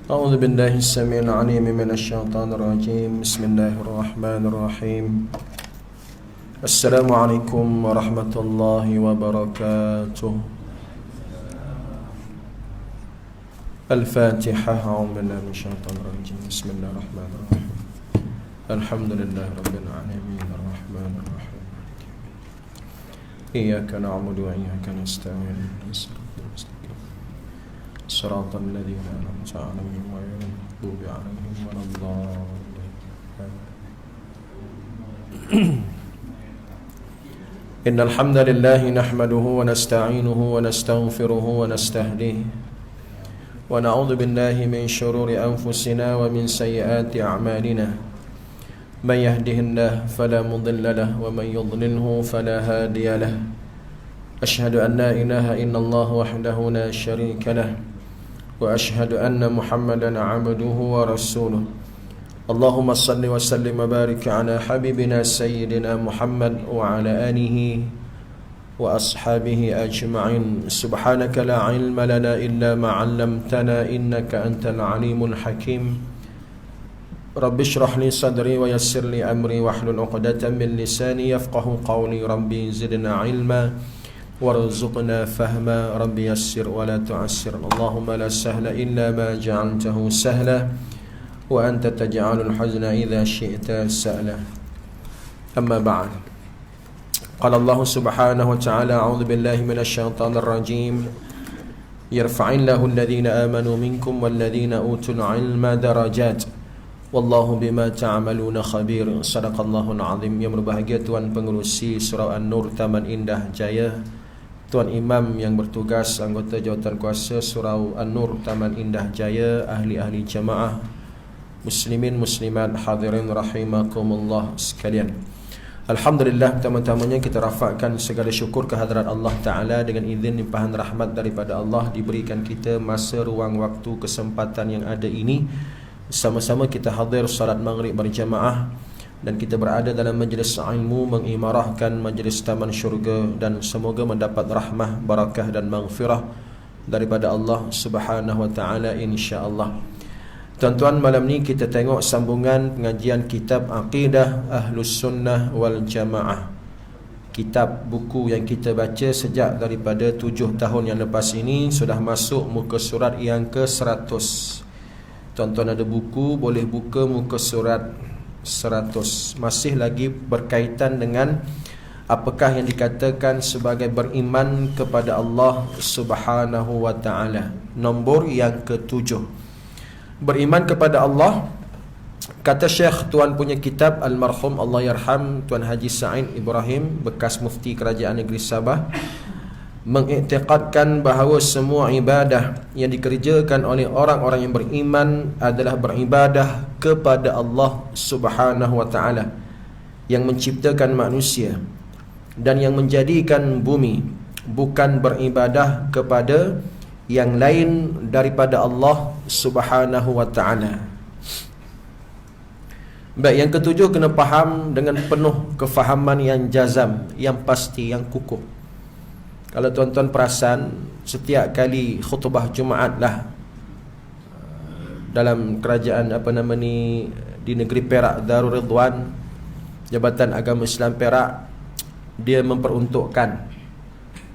أعوذ بالله السميع العليم من الشيطان الرجيم. بسم الله الرحمن الرحيم. السلام عليكم ورحمة الله وبركاته. الفاتحة. أعوذ بالله من الشيطان الرجيم. بسم الله الرحمن الرحيم. الحمد لله رب العالمين الرحمن الرحيم. إياك نعبد وإياك نستعين. صراط الذين أنعمت عليهم غير المغضوب عليهم ولا الضالين. إن الحمد لله نحمده ونستعينه ونستغفره ونستهديه ونعوذ بالله من شرور أنفسنا ومن سيئات أعمالنا. من يهده الله فلا مضل له ومن يضلله فلا هادي له. أشهد أن لا إله إلا الله وحده لا شريك له وأشهد أن محمدا عبده ورسوله. اللهم صل وسلم وبارك على حبيبنا سيدنا محمد وعلى آله وأصحابه أجمعين. سبحانك لا علم لنا إلا ما علمتنا إنك أنت العليم الحكيم. رب اشرح لي صدري ويسر لي أمري واحلل عقدة من لساني يفقه قولي. ربي زدنا علما وارزقنا فهما. ربي يسر ولا تعسر. اللهم لا سهل إلا ما جعلته سهلا وأنت تجعل الحزن إذا شئت سهلا. أما بعد، قال الله سبحانه وتعالى: أعوذ بالله من الشيطان الرجيم. يرفع الله الذين آمنوا منكم والذين أوتوا العلم درجات wallahu bima ta'maluna khabir. Sadaqallahul azim. Yang berbahagia Tuan Pengerusi Surau An-Nur Taman Indah Jaya, Tuan Imam yang bertugas, anggota Jawatankuasa Surau An-Nur Taman Indah Jaya, ahli-ahli jamaah, muslimin muslimat hadirin rahimakumullah sekalian. Alhamdulillah, pertama-tamanya kita rafakkan segala syukur kehadrat Allah Ta'ala. Dengan izin limpahan rahmat daripada Allah, diberikan kita masa, ruang, waktu, kesempatan yang ada ini, sama-sama kita hadir salat maghrib berjamaah, dan kita berada dalam majlis ilmu mengimarahkan majlis taman syurga, dan semoga mendapat rahmah, barakah dan maghfirah daripada Allah Subhanahu wa taala insya-Allah. Tuan-tuan, malam ni kita tengok sambungan pengajian kitab Aqidah Ahlus Sunnah wal Jamaah. Kitab buku yang kita baca sejak daripada 7 tahun yang lepas ini sudah masuk muka surat yang ke-100. Tuan-tuan ada buku, boleh buka muka surat 100. Masih lagi berkaitan dengan apakah yang dikatakan sebagai beriman kepada Allah Subhanahu wa ta'ala. Nombor yang ke-7, beriman kepada Allah. Kata Syekh, tuan punya kitab almarhum Allah yarham Tuan Haji Sa'id Ibrahim, bekas mufti kerajaan negeri Sabah, mengiktikadkan bahawa semua ibadah yang dikerjakan oleh orang-orang yang beriman adalah beribadah kepada Allah Subhanahu wa ta'ala, yang menciptakan manusia dan yang menjadikan bumi, bukan beribadah kepada yang lain daripada Allah Subhanahu wa ta'ala. Baik, yang ketujuh, kena faham dengan penuh kefahaman yang jazam, yang pasti, yang kukuh. Kalau tuan-tuan perasan, setiap kali khutbah Jumaat lah dalam kerajaan di negeri Perak, Darul Ridwan, Jabatan Agama Islam Perak, dia memperuntukkan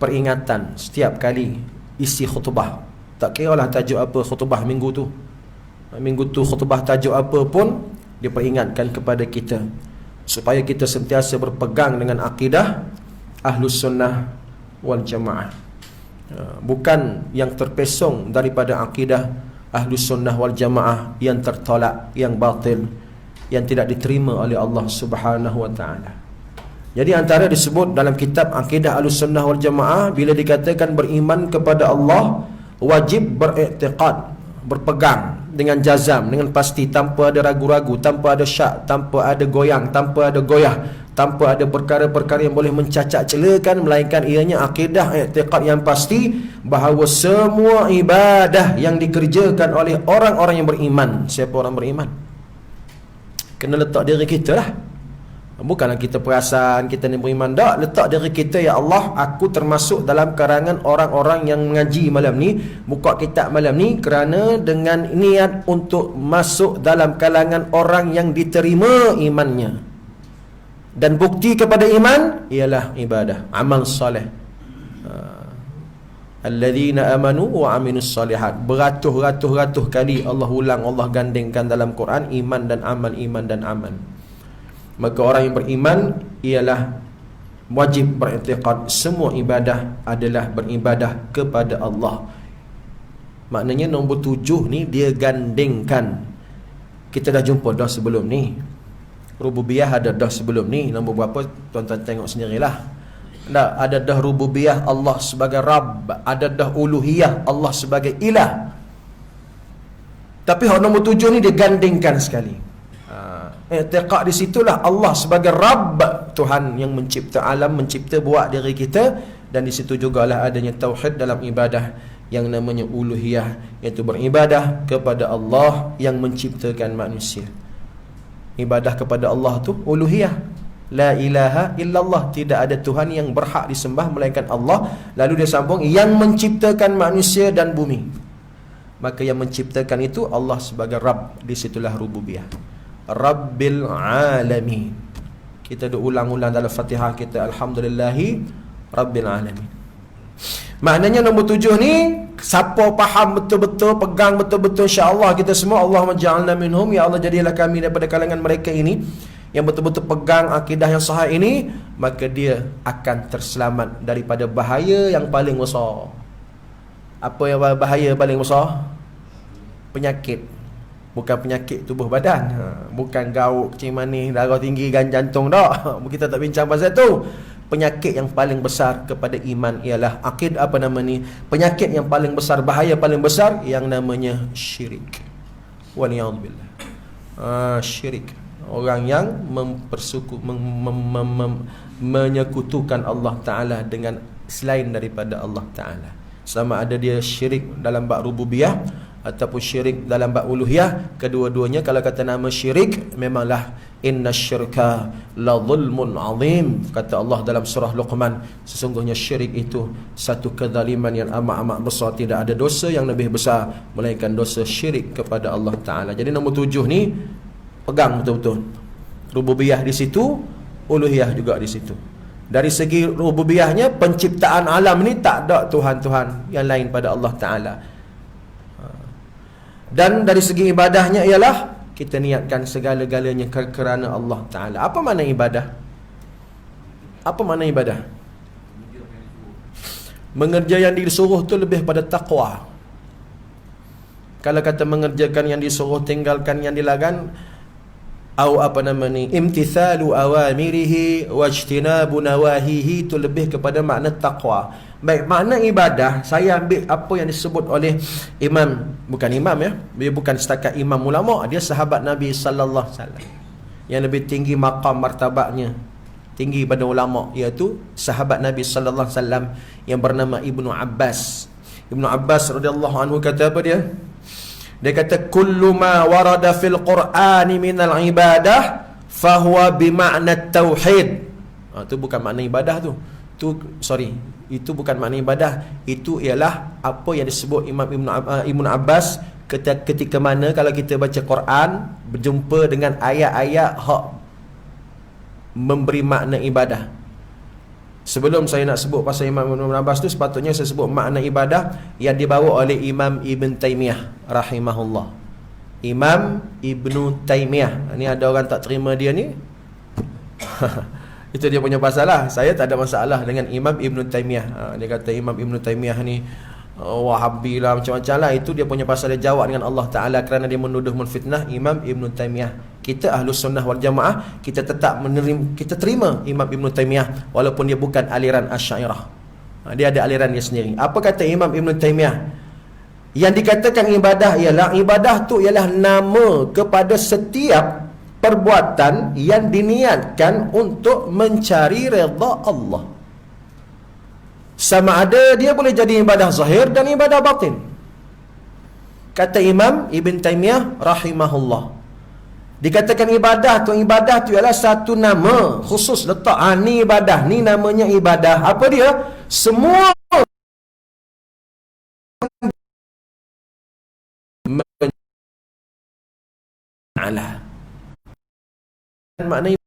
peringatan setiap kali isi khutbah. Tak kira lah tajuk apa khutbah minggu tu. Minggu tu khutbah tajuk apa pun, dia peringatkan kepada kita supaya kita sentiasa berpegang dengan akidah Ahlus Sunnah wal Jamaah, bukan yang terpesong daripada akidah Ahlus Sunnah wal Jamaah yang tertolak, yang batil, yang tidak diterima oleh Allah Subhanahu wa ta'ala. Jadi antara disebut dalam kitab Akidah Ahlus Sunnah wal Jamaah, bila dikatakan beriman kepada Allah, wajib beriktikad, berpegang dengan jazam, dengan pasti, tanpa ada ragu-ragu, tanpa ada syak, tanpa ada goyang, tanpa ada goyah, tanpa ada perkara-perkara yang boleh mencacat celakan, melainkan ianya akidah, i'tiqad yang pasti bahawa semua ibadah yang dikerjakan oleh orang-orang yang beriman. Siapa orang beriman? Kena letak diri kita lah. Bukanlah kita perasan kita ni beriman, tak. Letak diri kita, ya Allah, aku termasuk dalam karangan orang-orang yang mengaji malam ni, buka kitab malam ni, kerana dengan niat untuk masuk dalam kalangan orang yang diterima imannya. Dan bukti kepada iman ialah ibadah, amal soleh. Alladzina amanu wa aminus solihat. Beratus-ratus kali Allah ulang, Allah gandingkan dalam Quran iman dan amal, iman dan amal. Maka orang yang beriman ialah wajib beriktikad semua ibadah adalah beribadah kepada Allah. Maknanya nombor 7 ni dia gandingkan. Kita dah jumpa dah sebelum ni. Rububiyah ada dah sebelum ni. Nombor berapa tuan-tuan tengok sendirilah. Ada dah rububiyah Allah sebagai Rabb, ada dah uluhiyah Allah sebagai ilah. Tapi nombor 7 ni dia gandingkan sekali. I'tiqad di situlah Allah sebagai Rabb, Tuhan yang mencipta alam, mencipta buat diri kita. Dan di situ jugalah adanya tauhid dalam ibadah yang namanya uluhiyah, iaitu beribadah kepada Allah yang menciptakan manusia. Ibadah kepada Allah tu uluhiyah. La ilaha illallah, tidak ada Tuhan yang berhak disembah melainkan Allah. Lalu dia sambung, yang menciptakan manusia dan bumi. Maka yang menciptakan itu Allah sebagai Rabb. Di situlah rububiyah, Rabbil Alamin. Kita dah ulang-ulang dalam Fatihah kita, Alhamdulillahi Rabbil Alamin. Maknanya nombor 7 ni, siapa faham betul-betul, pegang betul-betul, insya-Allah kita semua, Allahumma ja'alna minhum, ya Allah jadilah kami daripada kalangan mereka ini yang betul-betul pegang akidah yang sahih ini, maka dia akan terselamat daripada bahaya yang paling besar. Apa yang bahaya paling besar? Penyakit. Bukan penyakit tubuh badan, bukan gauk, kencing manis, darah tinggi, jantung, tak. Kita tak bincang pasal tu. Penyakit yang paling besar kepada iman ialah penyakit yang paling besar, bahaya paling besar yang namanya syirik. Waliyadzubillah. Syirik. Orang yang menyekutukan Allah Ta'ala dengan selain daripada Allah Ta'ala. Sama ada dia syirik dalam bab rububiyah ataupun syirik dalam bab uluhiyah, kedua-duanya kalau kata nama syirik, memanglah innasyirka la zulmun azim. Kata Allah dalam surah Luqman, sesungguhnya syirik itu satu kezaliman yang amat-amat besar. Tidak ada dosa yang lebih besar melainkan dosa syirik kepada Allah Ta'ala. Jadi nombor 7 ni pegang betul-betul. Rububiyah di situ, uluhiyah juga di situ. Dari segi rububiyahnya, penciptaan alam ni tak ada Tuhan-Tuhan yang lain pada Allah Ta'ala. Dan dari segi ibadahnya ialah kita niatkan segala-galanya kerana Allah Ta'ala. Apa makna ibadah? Apa makna ibadah? Mengerja yang disuruh tu lebih pada taqwa. Kalau kata mengerjakan yang disuruh, tinggalkan yang dilarang, imtithalu awamirihi wajtinabu nawahihi, itu lebih kepada makna taqwa. Baik, makna ibadah saya ambil apa yang disebut oleh imam, bukan imam ya, dia bukan setakat imam ulama, dia sahabat Nabi sallallahu alaihi wasallam yang lebih tinggi maqam martabatnya, tinggi pada ulama, iaitu sahabat Nabi sallallahu alaihi wasallam yang bernama Ibnu Abbas. Ibnu Abbas radhiyallahu anhu kata apa dia? Dia kata kullu ma warada fil Qur'ani minal ibadah fahuwa bimakna tauhid. Itu bukan makna ibadah tu. Itu bukan makna ibadah. Itu ialah apa yang disebut Imam Ibnu Abbas ketika mana kalau kita baca Quran berjumpa dengan ayat-ayat hak memberi makna ibadah. Sebelum saya nak sebut pasal Imam Ibn Abbas tu, sepatutnya saya sebut makna ibadah yang dibawa oleh Imam Ibn Taymiyah rahimahullah. Imam Ibn Taymiyah. Ni ada orang tak terima dia ni. Itu dia punya pasal lah. Saya tak ada masalah dengan Imam Ibn Taymiyah. Dia kata Imam Ibn Taymiyah ni Wahabi lah, macam-macam lah. Itu dia punya pasal. Dia jawab dengan Allah Ta'ala kerana dia menuduh menfitnah Imam Ibn Taymiyah. Kita Ahlus Sunnah wal Jamaah, kita tetap kita terima Imam Ibn Taymiyah walaupun dia bukan aliran Asy'ariyah. Dia ada aliran dia sendiri. Apa kata Imam Ibn Taymiyah? Yang dikatakan ibadah ialah, ibadah tu ialah nama kepada setiap perbuatan yang diniatkan untuk mencari redha Allah. Sama ada dia boleh jadi ibadah zahir dan ibadah batin. Kata Imam Ibn Taymiyah rahimahullah, Dikatakan ibadah tu ialah satu nama khusus letak. Ni ibadah, ni namanya ibadah. Apa dia? Semua Allah. Maknanya